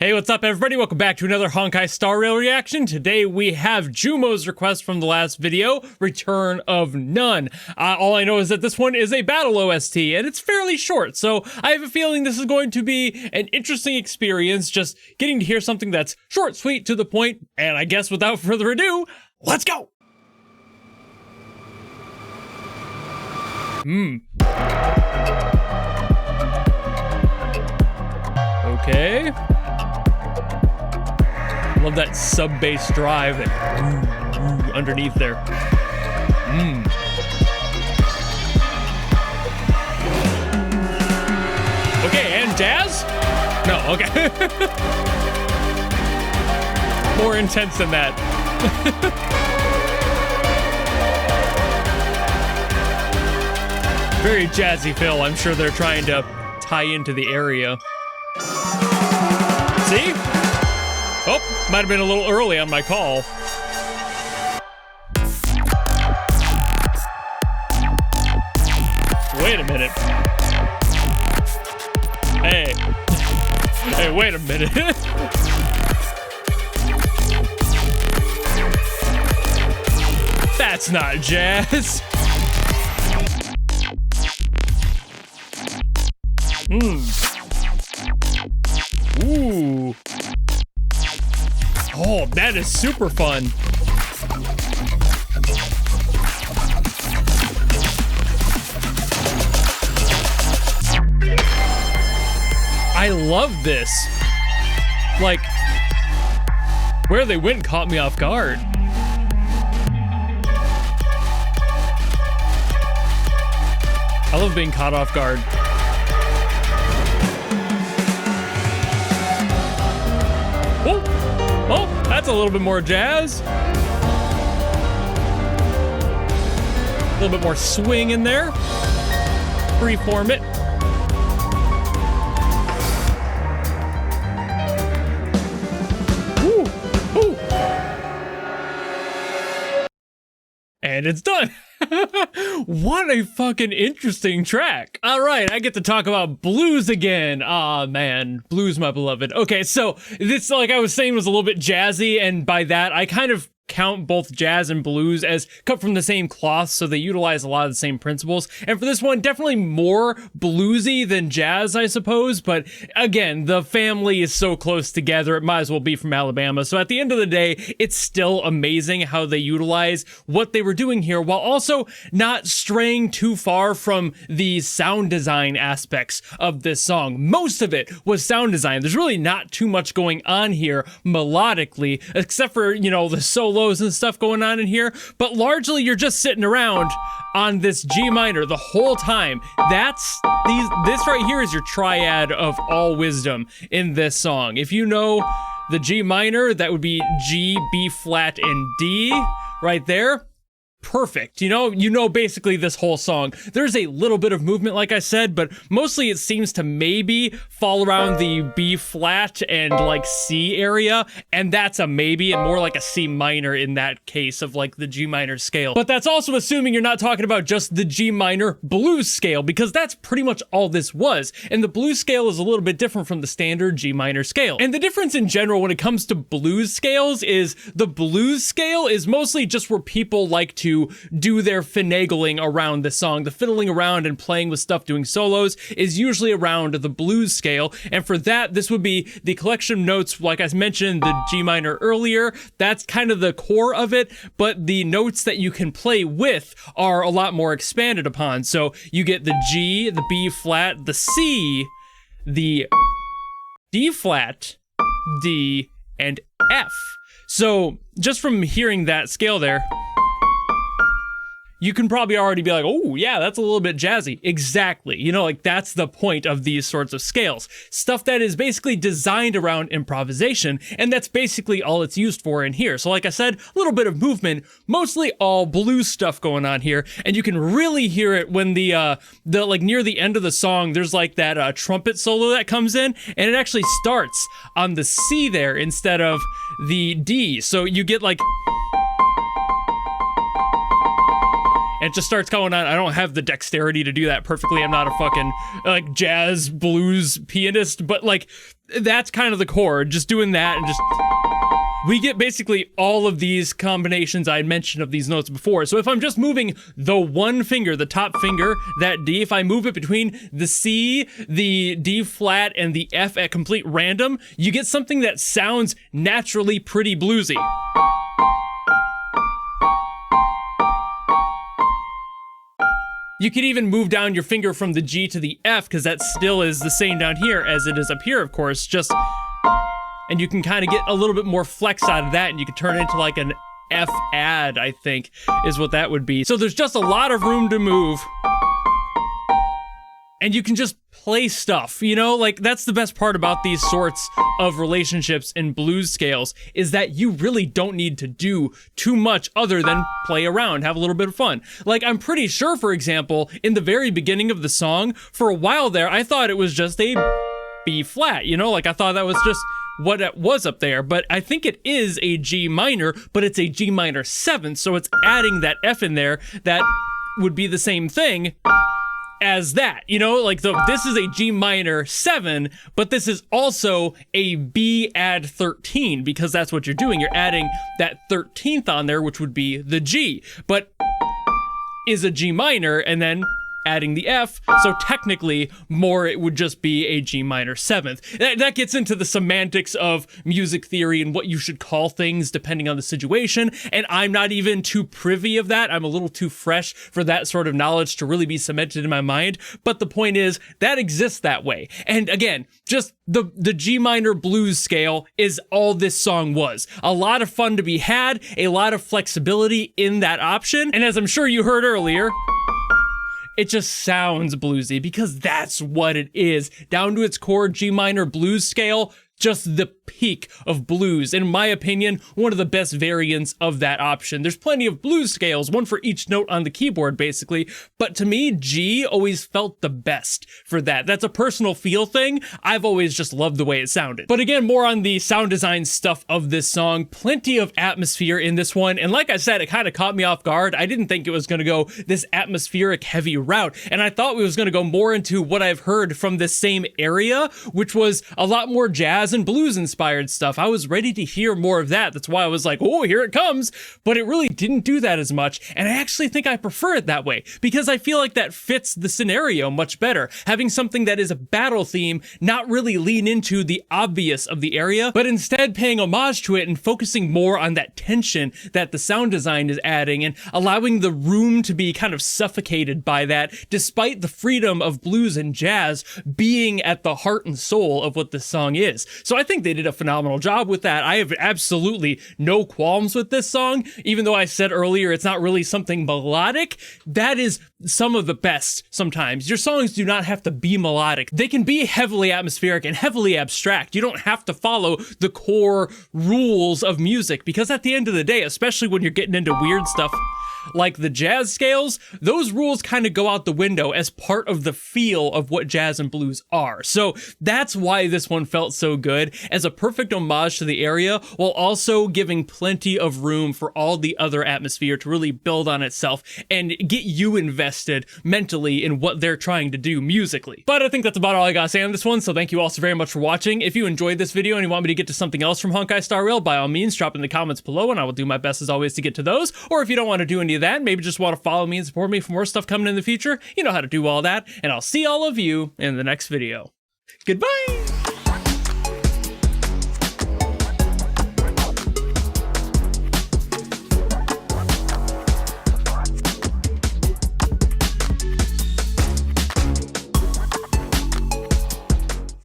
Hey, what's up everybody? Welcome back to another Honkai Star Rail reaction. Today we have Jumo's request from the last video, Return of None. All I know is that this one is a battle OST and it's fairly short, so I have a feeling this is going to be an interesting experience, just getting to hear something that's short, sweet, to the point, and I guess without further ado, let's go! Okay. Love that sub-bass drive that underneath there. Okay, and jazz? No, okay. More intense than that. Very jazzy feel. I'm sure they're trying to tie into the area. See? Oh, might have been a little early on my call. Wait a minute. Hey. Hey, wait a minute. That's not jazz. Ooh. Oh, that is super fun. I love this. Like, where they went caught me off guard. I love being caught off guard. Oh, oh, that's a little bit more jazz. A little bit more swing in there. Freeform it. Ooh, ooh. And it's done. What a fucking interesting track. All right, I get to talk about blues again. Aw, man, blues, my beloved. Okay, so this, like I was saying, was a little bit jazzy, and by that, I kind of count both jazz and blues as cut from the same cloth, so they utilize a lot of the same principles. And for this one, definitely more bluesy than jazz, I suppose. But again, the family is so close together, it might as well be from Alabama. So at the end of the day, it's still amazing how they utilize what they were doing here while also not straying too far from the sound design aspects of this song. Most of it was sound design. There's really not too much going on here melodically, except for, you know, the solo and stuff going on in here, but largely you're just sitting around on this G minor the whole time. This right here is your triad of all wisdom in this song. If you know the G minor, that would be G, B flat, and D right there. Perfect. You know basically this whole song. There's a little bit of movement, like I said, but mostly it seems to maybe fall around the B flat and like C area, and that's a maybe, and more like a C minor in that case of like the G minor scale. But that's also assuming you're not talking about just the G minor blues scale, because that's pretty much all this was. And the blues scale is a little bit different from the standard G minor scale. And the difference in general when it comes to blues scales is the blues scale is mostly just where people like to do their finagling around the song. The fiddling around and playing with stuff, doing solos, is usually around the blues scale. And for that, this would be the collection of notes, like I mentioned, the G minor earlier. That's kind of the core of it, but the notes that you can play with are a lot more expanded upon. So you get the G, the B flat, the C, the D flat, D, and F. So just from hearing that scale there, you can probably already be like, oh yeah, that's a little bit jazzy. Exactly. You know, like that's the point of these sorts of scales. Stuff that is basically designed around improvisation, and that's basically all it's used for in here. So like I said, a little bit of movement, mostly all blues stuff going on here, and you can really hear it when the like near the end of the song, there's like that trumpet solo that comes in, and it actually starts on the C there instead of the D. So you get like and it just starts going on. I don't have the dexterity to do that perfectly. I'm not a fucking like jazz blues pianist, but like that's kind of the chord, just doing that and just we get basically all of these combinations I mentioned of these notes before. So if I'm just moving the one finger, the top finger, that D, if I move it between the C, the D flat, and the F at complete random, you get something that sounds naturally pretty bluesy. You could even move down your finger from the G to the F, because that still is the same down here as it is up here, of course, just... And you can kind of get a little bit more flex out of that, and you can turn it into like an F add, I think, is what that would be. So there's just a lot of room to move. And you can just play stuff, you know? Like, that's the best part about these sorts of relationships in blues scales, is that you really don't need to do too much other than play around, have a little bit of fun. Like, I'm pretty sure, for example, in the very beginning of the song, for a while there, I thought it was just a B flat, you know? Like, I thought that was just what it was up there, but I think it is a G minor, but it's a G minor 7th, so it's adding that F in there that would be the same thing as that, you know, like this is a G minor 7, but this is also a B add 13, because that's what you're doing. You're adding that 13th on there, which would be the G, but is a G minor, and then adding the F, so technically more it would just be a G minor 7th. That gets into the semantics of music theory and what you should call things depending on the situation, and I'm not even too privy of that. I'm a little too fresh for that sort of knowledge to really be cemented in my mind, but the point is, that exists that way. And again, just the G minor blues scale is all this song was. A lot of fun to be had, a lot of flexibility in that option, and as I'm sure you heard earlier, it just sounds bluesy because that's what it is. Down to its core, G minor blues scale, just the peak of blues. In my opinion, one of the best variants of that option. There's plenty of blues scales, one for each note on the keyboard, basically. But to me, G always felt the best for that. That's a personal feel thing. I've always just loved the way it sounded. But again, more on the sound design stuff of this song. Plenty of atmosphere in this one. And like I said, it kind of caught me off guard. I didn't think it was going to go this atmospheric heavy route. And I thought we was going to go more into what I've heard from this same area, which was a lot more jazz and blues inspired stuff. I was ready to hear more of that. That's why I was like, oh, here it comes. But it really didn't do that as much. And I actually think I prefer it that way because I feel like that fits the scenario much better. Having something that is a battle theme, not really lean into the obvious of the area, but instead paying homage to it and focusing more on that tension that the sound design is adding and allowing the room to be kind of suffocated by that, despite the freedom of blues and jazz being at the heart and soul of what this song is. So I think they did a phenomenal job with that. I have absolutely no qualms with this song, even though I said earlier it's not really something melodic. That is some of the best sometimes. Your songs do not have to be melodic. They can be heavily atmospheric and heavily abstract. You don't have to follow the core rules of music, because at the end of the day, especially when you're getting into weird stuff like the jazz scales, those rules kind of go out the window as part of the feel of what jazz and blues are. So that's why this one felt so good, as a perfect homage to the area, while also giving plenty of room for all the other atmosphere to really build on itself and get you invested mentally in what they're trying to do musically. But I think that's about all I gotta say on this one, so thank you all so very much for watching. If you enjoyed this video and you want me to get to something else from Honkai Star Rail, by all means, drop in the comments below and I will do my best as always to get to those. Or if you don't want to do any of that, maybe just want to follow me and support me for more stuff coming in the future, you know how to do all that, and I'll see all of you in the next video. Goodbye!